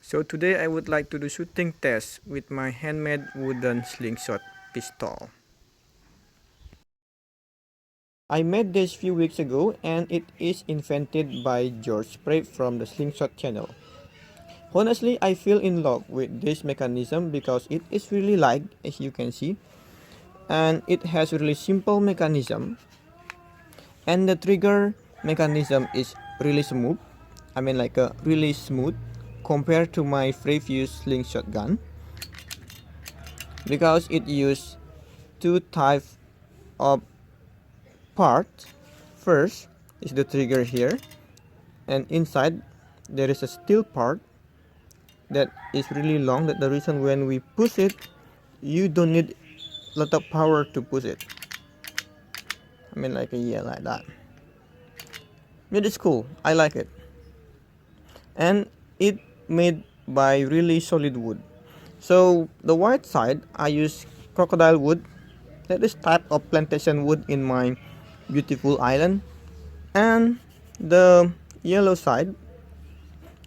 So today I would like to do shooting test with my handmade wooden slingshot pistol. I made this few weeks ago and it is invented by Joerg Sprave from the Slingshot channel. Honestly, I feel in love with this mechanism because it is really light, as you can see, and it has really simple mechanism, and the trigger mechanism is really smooth. Really smooth compared to my previous slingshot gun because it used two types of parts. First is the trigger here, and inside there is a steel part that is really long. That the reason when we push it, you don't need a lot of power to push it. Like that. It is cool. I like it, and it made by really solid wood. So the white side I use crocodile wood. That is type of plantation wood in my beautiful island, and the yellow side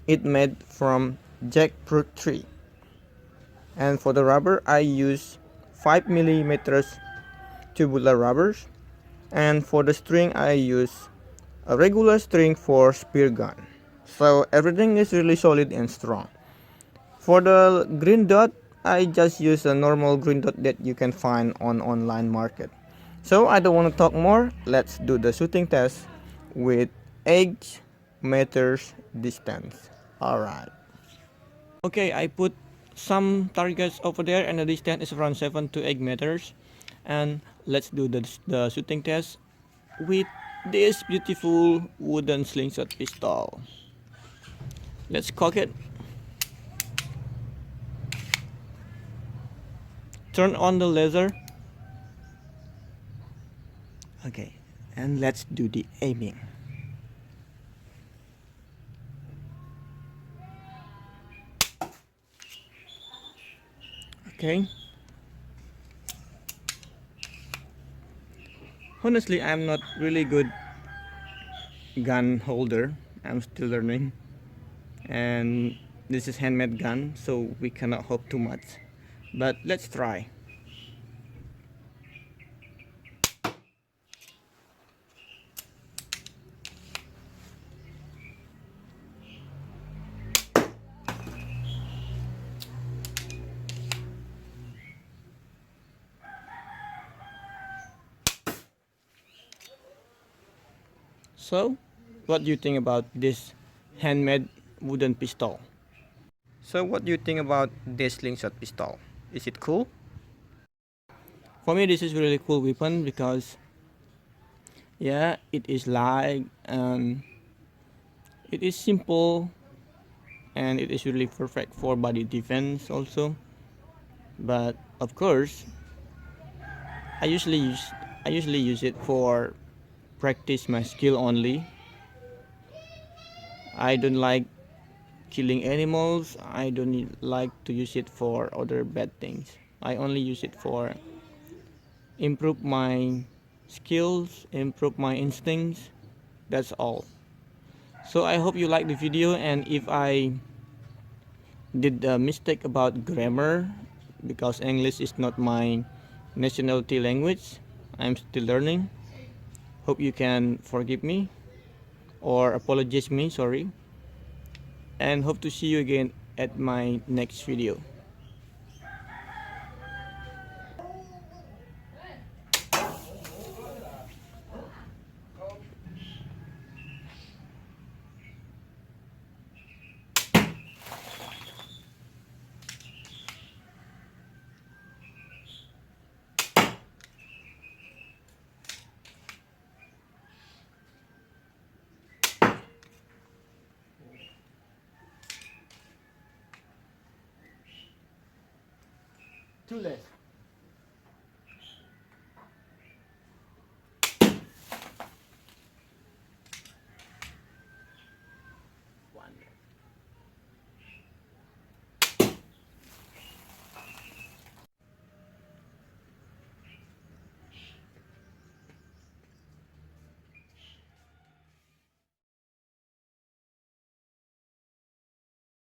it made from jackfruit tree. And for the rubber I use 5 millimeters tubular rubbers, and for the string I use a regular string for spear gun. So everything is really solid and strong. For the green dot I just use a normal green dot that you can find on online market. So I don't want to talk more, let's do the shooting test with 8 meters distance. Alright. Okay, I put some targets over there and the distance is around 7 to 8 meters. And let's do the shooting test with this beautiful wooden slingshot pistol. Let's cock it. Turn on the laser. Okay, and let's do the aiming. Okay. Honestly, I'm not really good gun holder. I'm still learning. And this is handmade gun, so we cannot hope too much. But let's try. So, what do you think about this handmade wooden pistol? So, what do you think about this slingshot pistol? Is it cool? For me, this is really cool weapon because, yeah, it is light and it is simple and it is really perfect for body defense also. But of course, I usually use I usually use it for practice my skill only. I don't like killing animals. I don't like to use it for other bad things. I only use it for improve my skills, improve my instincts. That's all. So I hope you like the video, and if I did a mistake about grammar because English is not my nationality language, I'm still learning. Hope you can forgive me or apologize me, sorry. And hope to see you again at my next video. Too late.